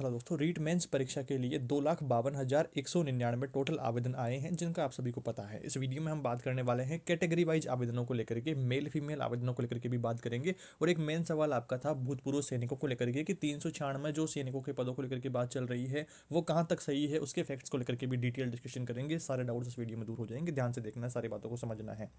Hello दोस्तों, REET mains परीक्षा के लिए 2,52,199 टोटल आवेदन आए हैं, जिनका आप सभी को पता है। इस वीडियो में हम बात करने वाले हैं कैटेगरी वाइज आवेदनों को लेकर के, मेल फीमेल आवेदनों को लेकर के भी बात करेंगे। और एक मेन सवाल आपका था भूतपूर्व सैनिकों को लेकर के कि 396 जो सैनिकों के पदों को लेकर के बात चल रही है वो कहाँ तक सही है, उसके फैक्ट्स को लेकर के भी डिटेल डिस्कशन करेंगे। सारे डाउट्स इस वीडियो में दूर हो जाएंगे, ध्यान से देखना, सारी बातों को समझना है।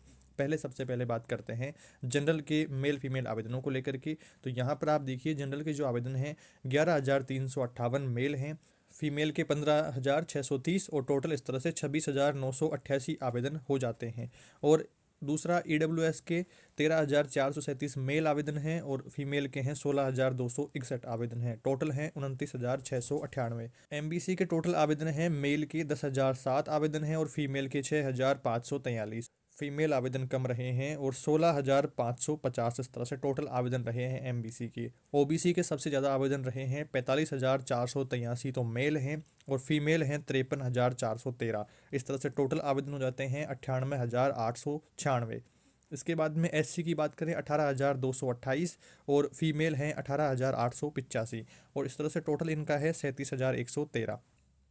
सबसे पहले बात करते हैं जनरल के मेल फीमेल आवेदनों को लेकर के। तो यहाँ पर आप देखिए जनरल के जो आवेदन हैं 11,358 मेल हैं, फीमेल के 15,630 और टोटल इस तरह से 26,988 आवेदन हो जाते हैं। और दूसरा ईडब्ल्यूएस के 13,437 मेल आवेदन हैं और फीमेल के हैं 16,261 आवेदन हैं, टोटल हैं 29,698। एमबीसी के टोटल आवेदन हैं मेल के 10,007 आवेदन हैं और फीमेल के 6,543। फीमेल आवेदन कम रहे हैं और 16,550 इस तरह से टोटल आवेदन रहे हैं एमबीसी के। ओबीसी के सबसे ज़्यादा आवेदन रहे हैं 45,483, तो मेल हैं, और फीमेल हैं 53,413। इस तरह से टोटल आवेदन हो जाते हैं 98,896। इसके बाद में एससी की बात करें 18,228 और फीमेल हैं 18,885, और इस तरह से टोटल इनका है 37,113।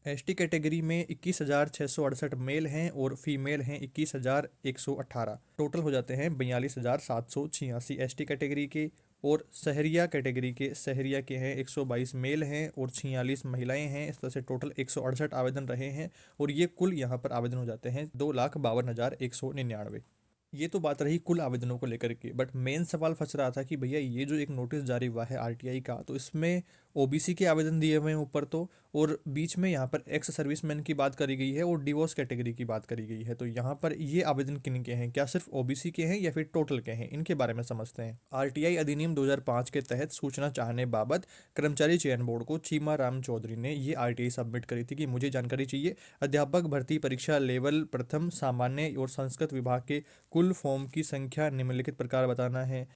एसटी कैटेगरी में 21,668 मेल हैं और फीमेल हैं 21,118, टोटल हो जाते हैं 42,786 एसटी कैटेगरी के। और सहरिया कैटेगरी के हैं 122 मेल हैं और 46 महिलाएं हैं, इस तरह से टोटल 168 आवेदन रहे हैं। और ये कुल यहाँ पर आवेदन हो जाते हैं 2,52,199। ये तो बात रही कुल आवेदनों को लेकर के, बट मेन सवाल फंस रहा था कि भैया ये जो एक नोटिस जारी हुआ है आरटीआई का, तो इसमें ओबीसी के आवेदन दिए हुए हैं ऊपर तो, और बीच में यहाँ पर एक्स सर्विसमैन की बात करी गई है और डिवोर्स कैटेगरी की बात करी गई है। तो यहाँ पर ये आवेदन किन के हैं, क्या सिर्फ ओबीसी के हैं या फिर टोटल के हैं, इनके बारे में समझते हैं। आरटीआई अधिनियम 2005 के तहत सूचना चाहने बाबत कर्मचारी चयन बोर्ड को चीमा राम चौधरी ने ये आरटीआई सबमिट करी थी कि मुझे जानकारी चाहिए। अध्यापक भर्ती परीक्षा लेवल प्रथम सामान्य और संस्कृत विभाग के कुल फॉर्म की संख्या निम्नलिखित प्रकार बताना है।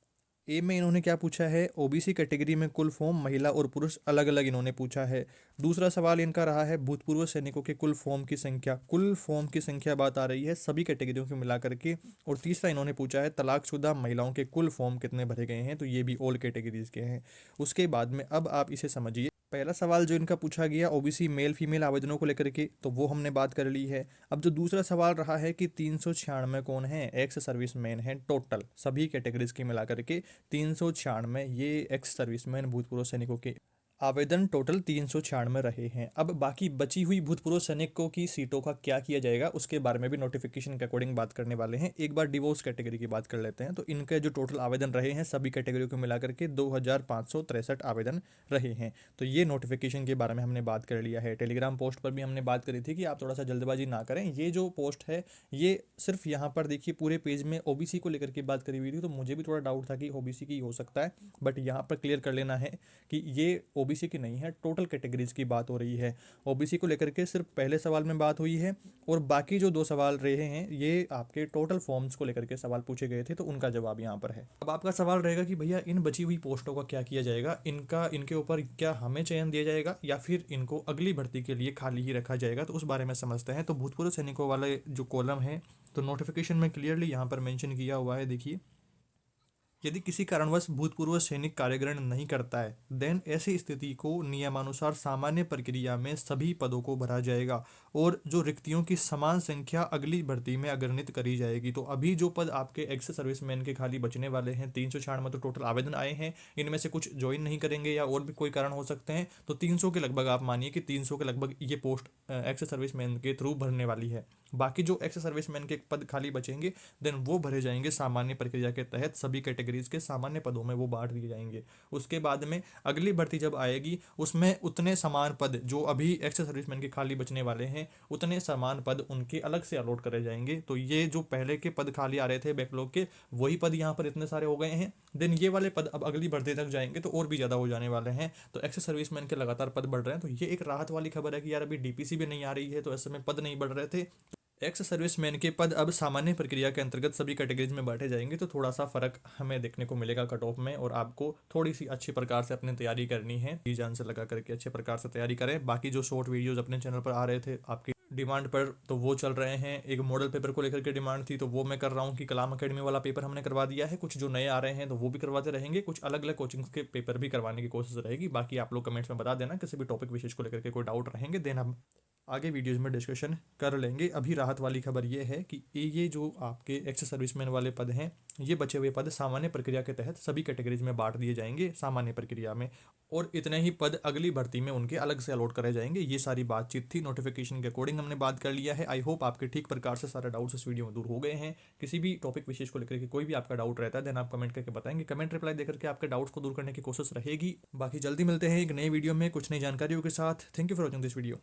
ए में इन्होंने क्या पूछा है, ओबीसी कैटेगरी में कुल फॉर्म महिला और पुरुष अलग अलग इन्होंने पूछा है। दूसरा सवाल इनका रहा है भूतपूर्व सैनिकों के कुल फॉर्म की संख्या, कुल फॉर्म की संख्या बात आ रही है सभी कैटेगरियों को मिलाकर के। और तीसरा इन्होंने पूछा है तलाकशुदा महिलाओं के कुल फॉर्म कितने भरे गए हैं, तो ये भी ऑल कैटेगरीज के हैं। उसके बाद में अब आप इसे समझिए। पहला सवाल जो इनका पूछा गया ओबीसी मेल फीमेल आवेदनों को लेकर के, तो वो हमने बात कर ली है। अब जो दूसरा सवाल रहा है कि 396 कौन है, एक्स सर्विसमैन है, टोटल सभी कैटेगरीज के मिलाकर के 396 ये एक्स सर्विसमैन भूतपूर्व सैनिकों के आवेदन टोटल 396 रहे हैं। अब बाकी बची हुई भूतपूर्व सैनिकों की सीटों का क्या किया जाएगा उसके बारे में भी नोटिफिकेशन के अकॉर्डिंग बात करने वाले हैं। एक बार डिवोर्स कैटेगरी की बात कर लेते हैं। तो इनके जो टोटल आवेदन रहे हैं सभी कैटेगरी को मिलाकर के 2,563 आवेदन रहे हैं। तो ये नोटिफिकेशन के बारे में हमने बात कर लिया है। टेलीग्राम पोस्ट पर भी हमने बात करी थी कि आप थोड़ा सा जल्दबाजी ना करें। ये जो पोस्ट है ये सिर्फ यहाँ पर देखिए पूरे पेज में ओबीसी को लेकर के बात करी हुई थी, तो मुझे भी थोड़ा डाउट था कि ओबीसी की हो सकता है, बट यहाँ पर क्लियर कर लेना है कि ये ओबीसी की नहीं है, टोटल कैटेगरीज की बात हो रही है। ओबीसी को लेकर के सिर्फ पहले सवाल में बात हुई है, और बाकी जो 2 सवाल रहे हैं ये आपके टोटल फॉर्म्स को लेकर के सवाल पूछे गए थे, तो उनका जवाब यहाँ पर है। अब आपका सवाल रहेगा कि भैया इन बची हुई पोस्टों का क्या किया जाएगा, इनके ऊपर क्या हमें चयन दिया जाएगा या फिर इनको अगली भर्ती के लिए खाली ही रखा जाएगा, तो उस बारे में समझते हैं। तो भूतपूर्व सैनिकों वाले जो कॉलम है, तो नोटिफिकेशन में क्लियरली यहाँ पर मेंशन किया हुआ है, देखिए, यदि किसी कारणवश भूतपूर्व सैनिक कार्यग्रहण नहीं करता है देन ऐसी स्थिति को नियमानुसार सामान्य प्रक्रिया में सभी पदों को भरा जाएगा और जो रिक्तियों की समान संख्या अगली भर्ती में अग्रणित करी जाएगी। तो अभी जो पद आपके एक्स सर्विसमैन के खाली बचने वाले हैं 396 तो टोटल आवेदन आए हैं, इनमें से कुछ ज्वाइन नहीं करेंगे या और भी कोई कारण हो सकते हैं, तो 300 के लगभग आप मानिए कि 300 के लगभग ये पोस्ट एक्स सर्विसमैन के थ्रू भरने वाली है। बाकी जो एक्स सर्विसमैन के पद खाली बचेंगे देन वो भरे जाएंगे सामान्य प्रक्रिया के तहत, सभी कैटेगरीज के सामान्य पदों में वो बांट दिए जाएंगे। उसके बाद में अगली भर्ती जब आएगी उसमें उतने समान पद जो अभी एक्स सर्विसमैन के खाली बचने वाले हैं उतने समान पद उनके अलग से अलॉट करे जाएंगे। तो ये जो पहले के पद खाली आ रहे थे बैकलॉग के, वही पद यहाँ पर इतने सारे हो गए हैं। देन ये वाले पद अब अगली भर्ती तक जाएंगे तो और भी ज़्यादा हो जाने वाले हैं। तो एक्स सर्विसमैन के लगातार पद बढ़ रहे हैं, तो ये एक राहत वाली खबर है कि यार अभी डीपीसी भी नहीं आ रही है, तो ऐसे में पद नहीं बढ़ रहे थे। एक्स सर्विसमैन के पद अब सामान्य प्रक्रिया के अंतर्गत सभी कैटेगरीज में बांटे जाएंगे, तो थोड़ा सा फर्क हमें देखने को मिलेगा कट ऑफ में, और आपको थोड़ी सी अच्छी प्रकार से अपनी तैयारी करनी है, जी जान से लगा करके अच्छे प्रकार से तैयारी करें। बाकी जो शॉर्ट वीडियोस अपने चैनल पर आ रहे थे आपके डिमांड पर तो वो चल रहे हैं। एक मॉडल पेपर को लेकर के डिमांड थी तो वो मैं कर रहा हूँ कि कलाम अकेडमी वाला पेपर हमने करवा दिया है। कुछ जो नए आ रहे हैं तो वो भी करवाते रहेंगे, कुछ अलग अलग कोचिंग्स के पेपर भी करवाने की कोशिश रहेगी। बाकी आप लोग कमेंट्स में बता देना किसी भी टॉपिक विशेष को लेकर के कोई डाउट रहेंगे, देन हम आगे वीडियोज़ में डिस्कशन कर लेंगे। अभी राहत वाली खबर ये है कि ये जो आपके एक्स सर्विसमैन वाले पद हैं, ये बचे हुए पद सामान्य प्रक्रिया के तहत सभी कैटेगरीज में बांट दिए जाएंगे सामान्य प्रक्रिया में, और इतने ही पद अगली भर्ती में उनके अलग से अलॉट करे जाएंगे। ये सारी बातचीत थी, नोटिफिकेशन के अकॉर्डिंग हमने बात कर लिया है। आई होप आपके ठीक प्रकार से सारे डाउट्स इस वीडियो में दूर हो गए हैं। किसी भी टॉपिक विशेष को लेकर के कोई भी आपका डाउट रहता है देन आप कमेंट करके बताएंगे, कमेंट रिप्लाई देकर के आपके डाउट्स को दूर करने की कोशिश रहेगी। बाकी जल्दी मिलते हैं एक नई वीडियो में कुछ नई जानकारियों के साथ। Thank you for watching this video.